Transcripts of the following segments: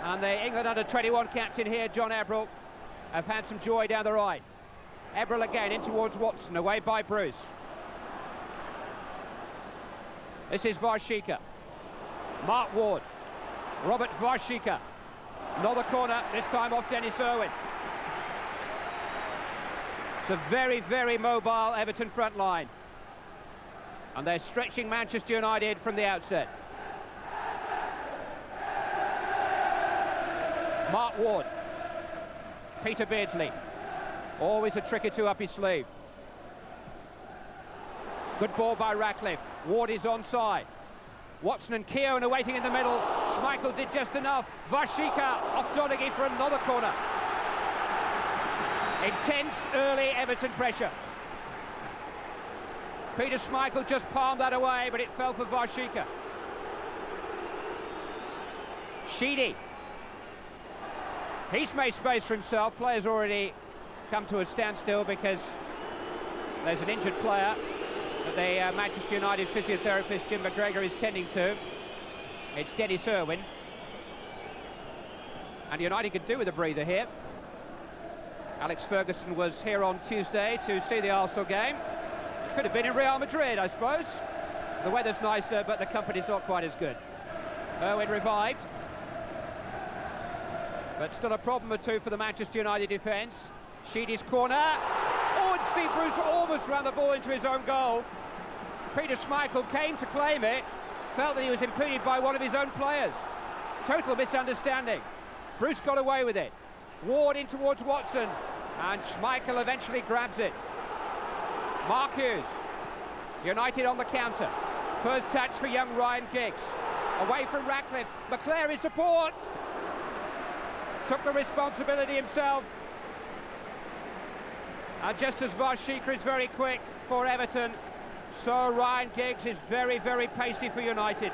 And the England under-21 captain here, John Ebrell, have had some joy down the right. Ebrell again in towards Watson, away by Bruce. This is Varshika. Mark Ward. Robert Varshika. Another corner, this time off Dennis Irwin. It's a very, very mobile Everton front line. And they're stretching Manchester United from the outset. Mark Ward. Peter Beardsley. Always a trick or two up his sleeve. Good ball by Ratcliffe. Ward is onside. Watson and Keown are waiting in the middle. Schmeichel did just enough. Varshika off Donaghy for another corner. Intense early Everton pressure. Peter Schmeichel just palmed that away, but it fell for Varshika. Sheedy. He's made space for himself. Players already come to a standstill because there's an injured player that the Manchester United physiotherapist Jim McGregor is tending to. It's Dennis Irwin. And United could do with a breather here. Alex Ferguson was here on Tuesday to see the Arsenal game. Could have been in Real Madrid, I suppose. The weather's nicer, but the company's not quite as good. Irwin revived. But still a problem or two for the Manchester United defence. Sheedy's corner. Oh, and Steve Bruce almost ran the ball into his own goal. Peter Schmeichel came to claim it, felt that he was impeded by one of his own players. Total misunderstanding. Bruce got away with it. Ward in towards Watson, and Schmeichel eventually grabs it. Mark Hughes. United on the counter. First touch for young Ryan Giggs. Away from Ratcliffe. McClare in support. Took the responsibility himself. And just as Varshika is very quick for Everton, so Ryan Giggs is very, very pacey for United.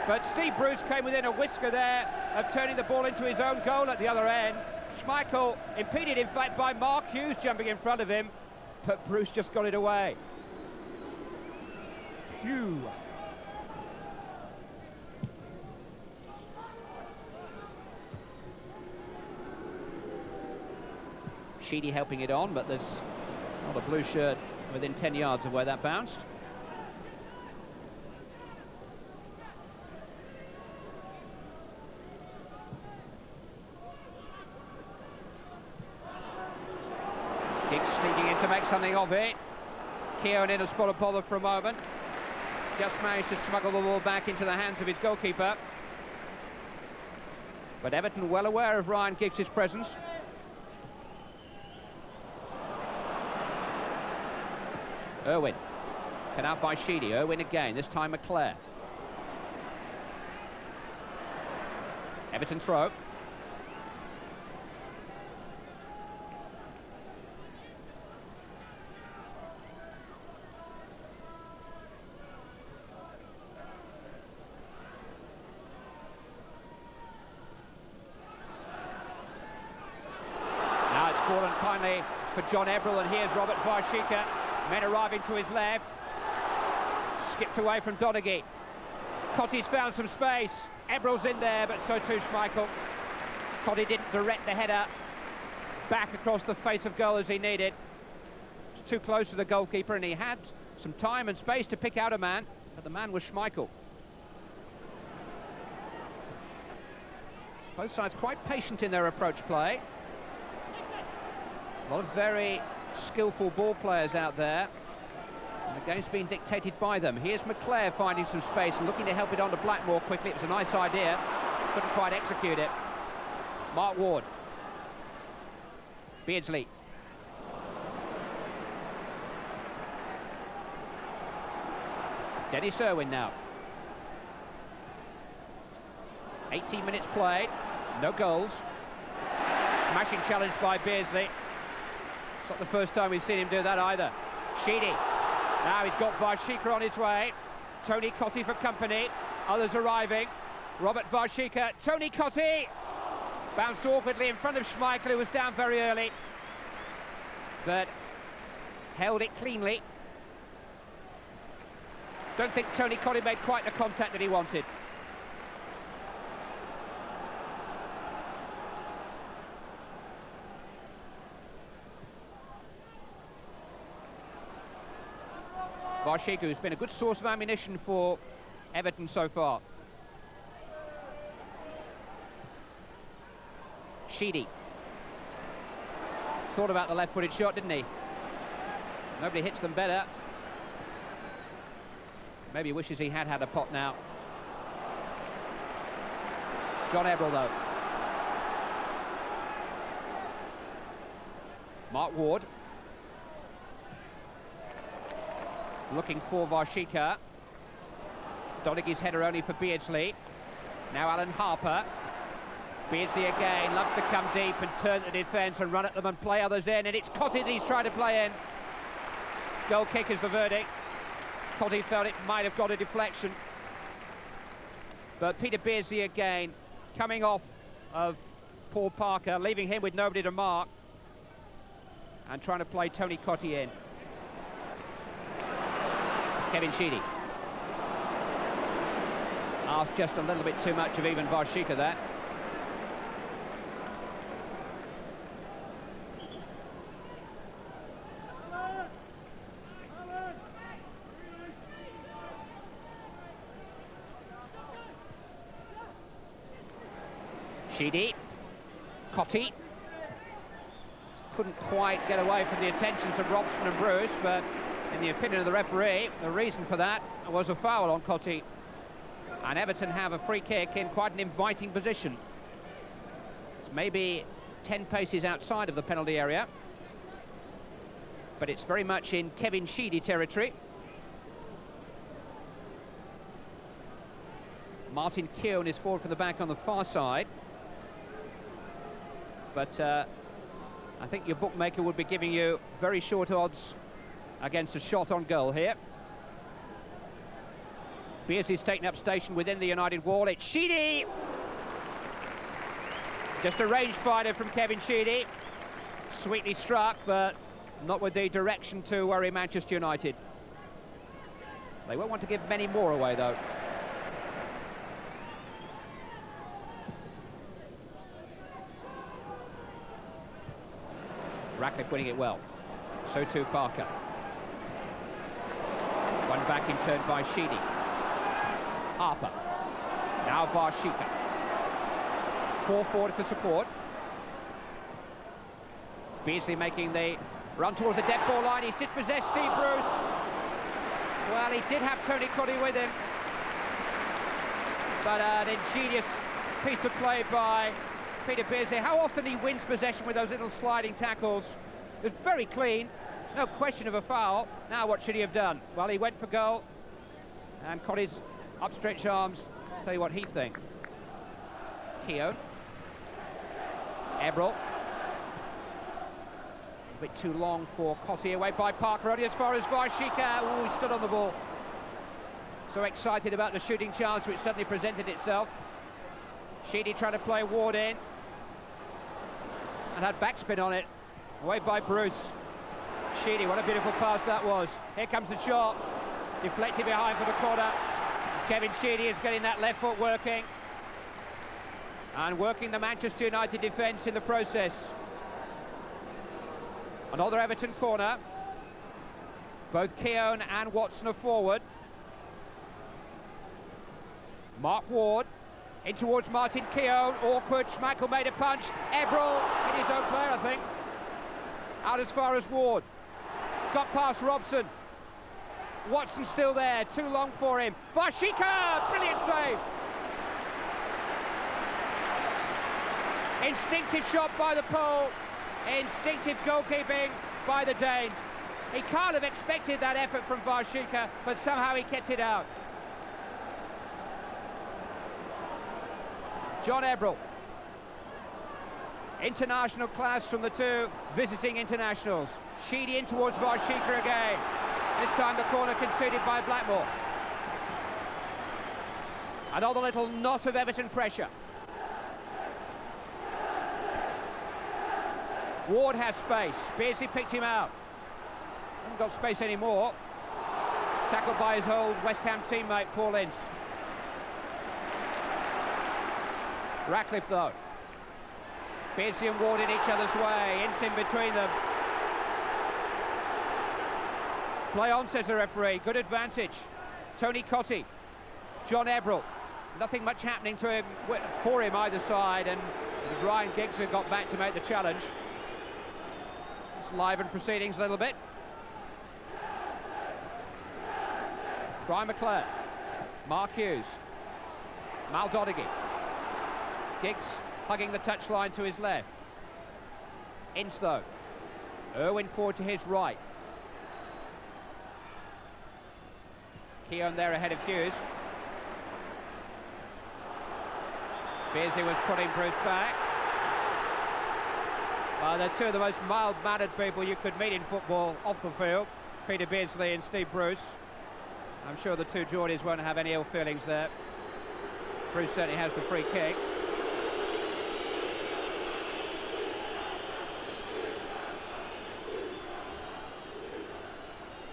But Steve Bruce came within a whisker there of turning the ball into his own goal at the other end. Schmeichel impeded, in fact, by Mark Hughes jumping in front of him, but Bruce just got it away. Phew. Sheedy helping it on, but there's not a blue shirt within 10 yards of where that bounced. Giggs sneaking in to make something of it. Keown in a spot of bother for a moment. Just managed to smuggle the ball back into the hands of his goalkeeper. But Everton well aware of Ryan Giggs' presence. Irwin, cut out by Sheedy. Irwin again, this time McClare. Everton throw. Now it's fallen finally for John Ebrell, and here's Robert Varshika. Men arriving to his left. Skipped away from Donaghy. Cotty's found some space. Ebrell's in there, but so too Schmeichel. Cotty didn't direct the header back across the face of goal as he needed. It's too close to the goalkeeper, and he had some time and space to pick out a man, but the man was Schmeichel. Both sides quite patient in their approach play. A lot of very skillful ball players out there, and the game's been dictated by them. Here's McClare finding some space and looking to help it on to Blackmore quickly. It was a nice idea, couldn't quite execute it. Mark Ward. Beardsley. Dennis Irwin now. 18 minutes played, no goals. Smashing challenge by Beardsley. It's not the first time we've seen him do that either. Sheedy. Now he's got Varshika on his way. Tony Cotty for company. Others arriving. Robert Varshika. Tony Cotty. Bounced awkwardly in front of Schmeichel, who was down very early, but held it cleanly. Don't think Tony Cotty made quite the contact that he wanted. Varshiku, who's been a good source of ammunition for Everton so far. Sheedy. Thought about the left-footed shot, didn't he? Nobody hits them better. Maybe wishes he had a pot now. John Ebrell, though. Mark Ward. Looking for Varshika. Donaghy's header only for Beardsley. Now Alan Harper. Beardsley again, loves to come deep and turn the defence and run at them and play others in, and it's Cotty he's trying to play in. Goal kick is the verdict. Cotty felt it might have got a deflection. But Peter Beardsley again, coming off of Paul Parker, leaving him with nobody to mark, and trying to play Tony Cotty in. Kevin Sheedy. Asked just a little bit too much of even Varshika there. Sheedy. Cotty. Couldn't quite get away from the attentions of Robson and Bruce, but in the opinion of the referee, the reason for that was a foul on Cotty. And Everton have a free kick in quite an inviting position. It's maybe 10 paces outside of the penalty area, but it's very much in Kevin Sheedy territory. Martin Keown is forward from the back on the far side. But I think your bookmaker would be giving you very short odds against a shot on goal here. Beardsley's taken up station within the United wall. It's Sheedy! Just a range fighter from Kevin Sheedy. Sweetly struck, but not with the direction to worry Manchester United. They won't want to give many more away, though. Ratcliffe winning it well. So too Parker. One back in turn by Sheedy. Harper. Now Varshika. 4 forward for support. Beardsley making the run towards the dead ball line. He's dispossessed Steve Bruce. Well, he did have Tony Cotty with him. But an ingenious piece of play by Peter Beardsley. How often he wins possession with those little sliding tackles. It was very clean, no question of a foul. Now what should he have done? Well, he went for goal, and Cotty's upstretched arms tell you what he thinks. Keown. Ebrell. A bit too long for Cotty, away by Parker, only as far as Varshika. Oh, he stood on the ball. So excited about the shooting chance which suddenly presented itself. Sheedy trying to play Ward in, and had backspin on it. Away by Bruce. Sheedy, what a beautiful pass that was. Here comes the shot. Deflected behind for the corner. Kevin Sheedy is getting that left foot working. And working the Manchester United defence in the process. Another Everton corner. Both Keown and Watson are forward. Mark Ward. In towards Martin Keown, awkward, Schmeichel made a punch, Ebrell in his own player, I think. Out as far as Ward. Got past Robson. Watson still there, too long for him. Varshika, brilliant save. Instinctive shot by the pole, instinctive goalkeeping by the Dane. He can't have expected that effort from Varshika, but somehow he kept it out. John Ebrell. International class from the two visiting internationals. Sheedy in towards Varshika again. This time the corner conceded by Blackmore. Another little knot of Everton pressure. Ward has space. Beardsley picked him out. Hasn't got space anymore. Tackled by his old West Ham teammate Paul Ince. Ratcliffe though. Beardsley and Ward in each other's way. Ince in between them. Play on, says the referee. Good advantage. Tony Cottee, John Ebbrell. Nothing much happening to him for him either side, and it was Ryan Giggs who got back to make the challenge. It's livened proceedings a little bit. Brian McClare, Mark Hughes, Mal Donaghy. Giggs hugging the touchline to his left. Ince though. Irwin forward to his right. Keown there ahead of Hughes. Beardsley was putting Bruce back. They're two of the most mild-mannered people you could meet in football off the field. Peter Beardsley and Steve Bruce. I'm sure the two Geordies won't have any ill feelings there. Bruce certainly has the free kick.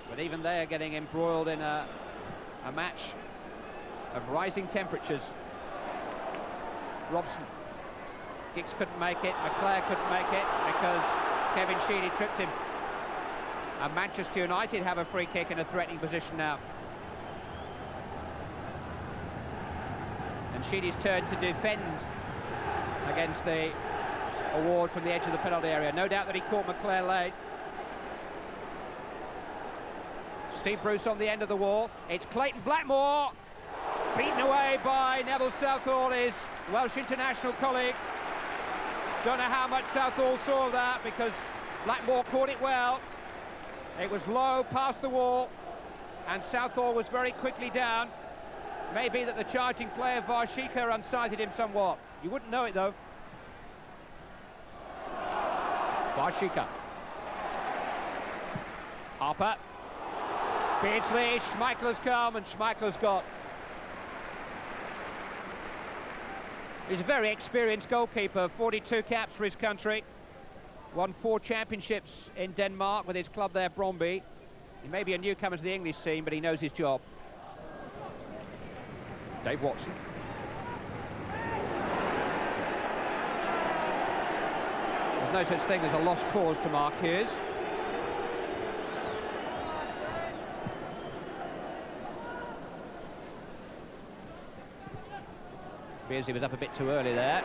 But even they are getting embroiled in a match of rising temperatures. Robson. Giggs couldn't make it, McClare couldn't make it because Kevin Sheedy tripped him. And Manchester United have a free kick in a threatening position now. And Sheedy's turn to defend against the award from the edge of the penalty area. No doubt that he caught McClare late. Steve Bruce on the end of the wall. It's Clayton Blackmore, beaten away by Neville Southall, his Welsh international colleague. Don't know how much Southall saw that because Blackmore caught it well. It was low past the wall and Southall was very quickly down. Maybe that the charging player Varshika unsighted him somewhat. You wouldn't know it though. Varshika. Harper. Beardsley, Schmeichel's come and Schmeichel's got. He's a very experienced goalkeeper, 42 caps for his country. Won 4 championships in Denmark with his club there, Brøndby. He may be a newcomer to the English scene, but he knows his job. Dave Watson. There's no such thing as a lost cause to Mark Hughes. Beardsley was up a bit too early there.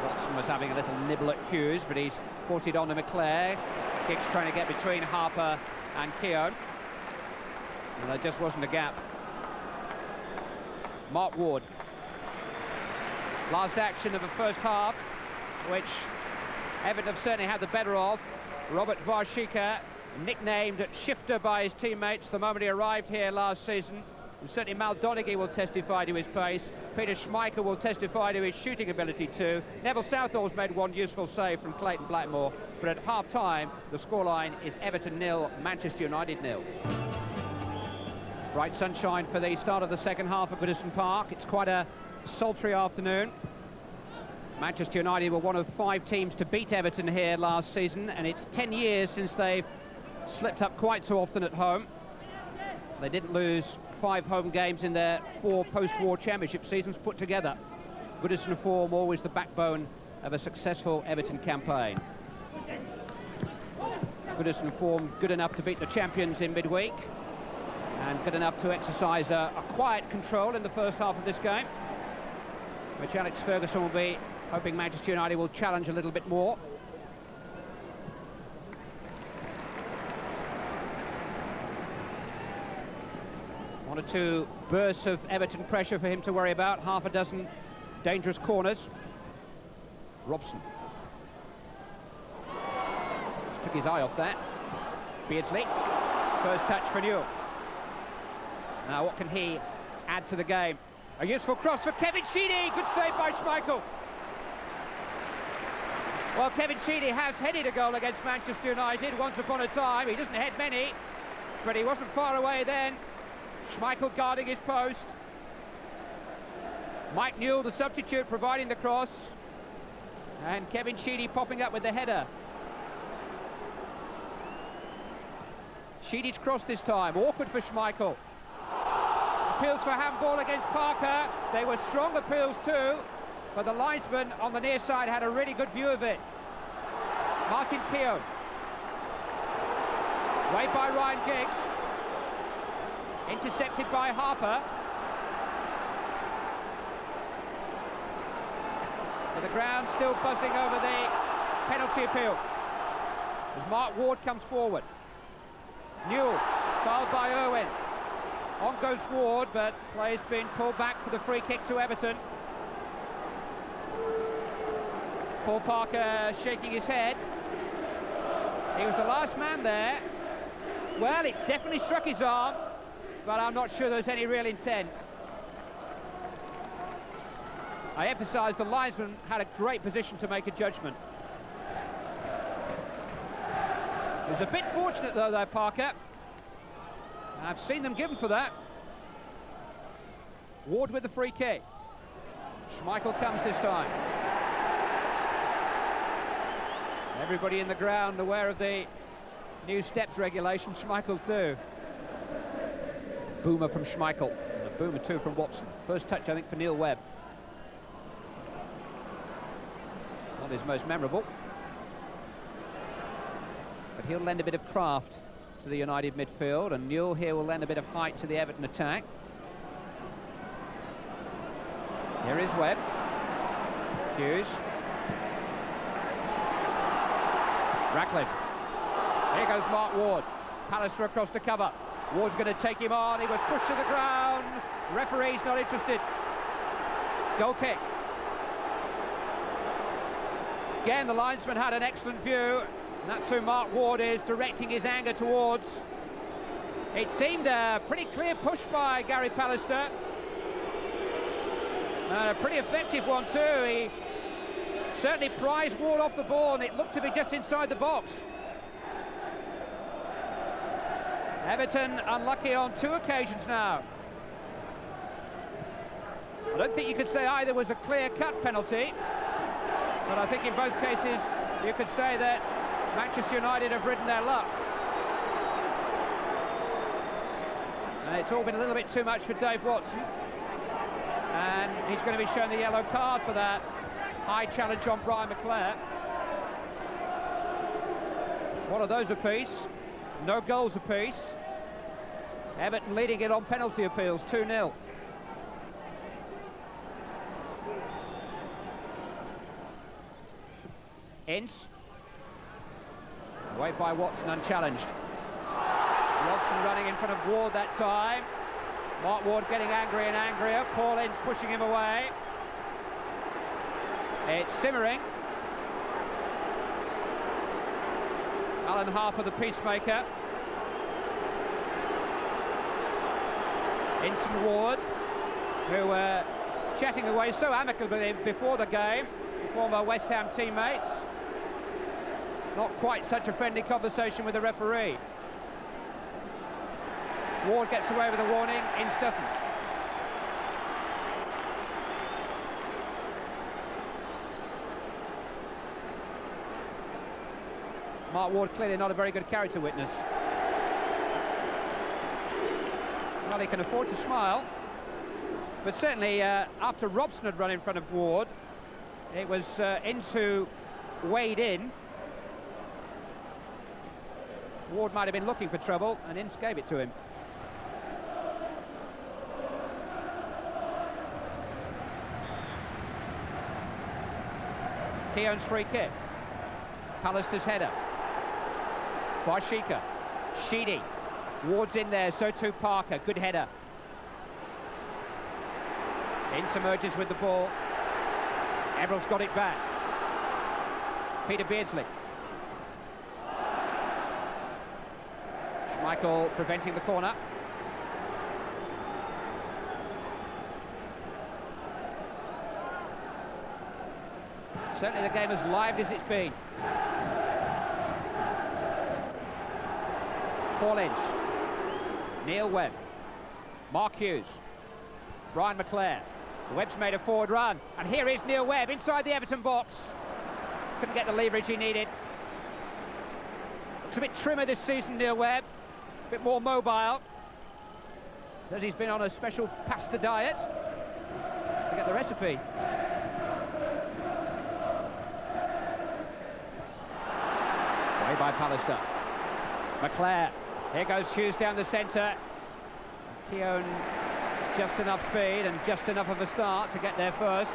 Watson was having a little nibble at Hughes, but he's forced it on to McClare. Giggs trying to get between Harper and Keown. And there just wasn't a gap. Mark Ward. Last action of the first half, which Everton have certainly had the better of. Robert Varshika, nicknamed Shifter by his teammates the moment he arrived here last season. And certainly Mal Donaghy will testify to his pace. Peter Schmeichel will testify to his shooting ability too. Neville Southall's made one useful save from Clayton Blackmore. But at half-time, the scoreline is Everton 0, Manchester United 0. Bright sunshine for the start of the second half at Goodison Park. It's quite a sultry afternoon. Manchester United were one of 5 teams to beat Everton here last season, and it's 10 years since they've slipped up quite so often at home. They didn't lose 5 home games in their 4 post-war championship seasons put together. Goodison form always the backbone of a successful Everton campaign. Goodison form good enough to beat the champions in midweek and good enough to exercise a quiet control in the first half of this game, which Alex Ferguson will be hoping Manchester United will challenge a little bit more. One or two bursts of Everton pressure for him to worry about, half a dozen dangerous corners. Robson. Just took his eye off that. Beardsley. First touch for Newell. Now what can he add to the game? A useful cross for Kevin Sheedy. Good save by Schmeichel. Well, Kevin Sheedy has headed a goal against Manchester United once upon a time. He doesn't head many, but he wasn't far away then. Schmeichel guarding his post. Mike Newell, the substitute, providing the cross. And Kevin Sheedy popping up with the header. Sheedy's cross this time. Awkward for Schmeichel. Appeals for handball against Parker. They were strong appeals too, but the linesman on the near side had a really good view of it. Martin Keown. Way by Ryan Giggs. Intercepted by Harper. But the ground still buzzing over the penalty appeal. As Mark Ward comes forward. Newell, fouled by Irwin. On goes Ward, but play's been pulled back for the free kick to Everton. Paul Parker shaking his head. He was the last man there. Well, it definitely struck his arm, but I'm not sure there's any real intent. I emphasise the linesman had a great position to make a judgment. It was a bit fortunate though there, Parker. I've seen them given for that. Ward with the free kick. Schmeichel comes this time. Everybody in the ground aware of the new steps regulation, Schmeichel too. Boomer from Schmeichel, and a boomer too from Watson. First touch, I think, for Neil Webb. Not his most memorable. But he'll lend a bit of craft to the United midfield, and Newell here will lend a bit of height to the Everton attack. Here is Webb. Hughes. Ratcliffe. Here goes Mark Ward. Pallister across the cover. Ward's going to take him on. He was pushed to the ground. Referee's not interested. Goal kick. Again, the linesman had an excellent view. And that's who Mark Ward is directing his anger towards. It seemed a pretty clear push by Gary Pallister. And a pretty effective one too. He certainly prized Ward off the ball, and it looked to be just inside the box. Everton unlucky on 2 occasions now. I don't think you could say either was a clear-cut penalty, but I think in both cases you could say that Manchester United have ridden their luck. And it's all been a little bit too much for Dave Watson. And he's going to be shown the yellow card for that high challenge on Brian McClare. One of those apiece. No goals apiece. Everton leading it on penalty appeals, 2-0. Ince. Away by Watson, unchallenged. Watson running in front of Ward that time. Mark Ward getting angrier and angrier. Paul Ince pushing him away. It's simmering. Alan Harper, the peacemaker. Ince and Ward, who were chatting away so amicably before the game, former West Ham teammates. Not quite such a friendly conversation with the referee. Ward gets away with a warning, Ince doesn't. Mark Ward clearly not a very good character witness. Well, he can afford to smile, but certainly after Robson had run in front of Ward, it was Ince who weighed in. Ward might have been looking for trouble, and Ince gave it to him. Keown's free kick. Pallister's header. Barshika. Sheedy. Ward's in there, so too Parker. Good header. Ince emerges with the ball. Everill's got it back. Peter Beardsley. Schmeichel preventing the corner. Certainly the game as lively as it's been. Paul Ince. Neil Webb. Mark Hughes. Brian McClare. Webb's made a forward run, and here is Neil Webb inside the Everton box. Couldn't get the leverage he needed. Looks a bit trimmer this season, Neil Webb. A bit more mobile. Says he's been on a special pasta diet to get the recipe. Away by Pallister. McClare. Here goes Hughes down the centre. Keown, just enough speed and just enough of a start to get there first.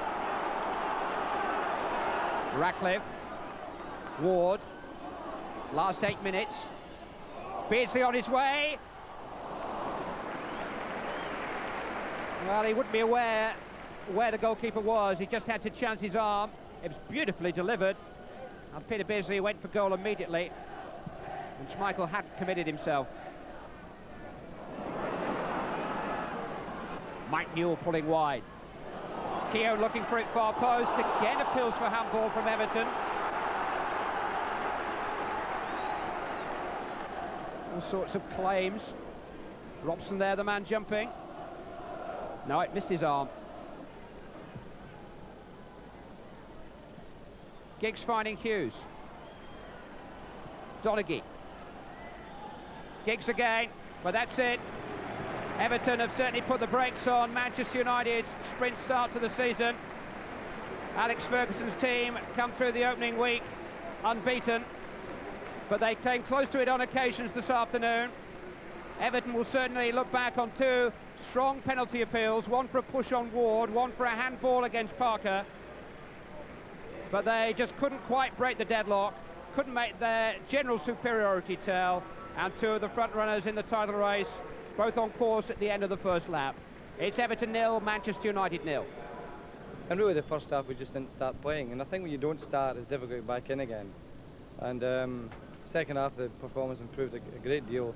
Ratcliffe, Ward, last 8 minutes. Beardsley on his way. Well, he wouldn't be aware where the goalkeeper was. He just had to chance his arm. It was beautifully delivered. And Peter Beardsley went for goal immediately. And Schmeichel had committed himself. Mike Newell pulling wide. Keown looking for it far post. Again appeals for handball from Everton. All sorts of claims. Robson there, the man jumping. No, it missed his arm. Giggs finding Hughes. Donaghy. Giggs again, but that's it. Everton have certainly put the brakes on Manchester United's sprint start to the season. Alex Ferguson's team come through the opening week unbeaten, but they came close to it on occasions this afternoon. Everton will certainly look back on 2 strong penalty appeals, one for a push on Ward, one for a handball against Parker. But they just couldn't quite break the deadlock, couldn't make their general superiority tell, and 2 of the front runners in the title race, both on course at the end of the first lap. It's Everton 0, Manchester United 0. And really the first half we just didn't start playing, and I think when you don't start it's difficult to get back in again. And second half the performance improved a great deal.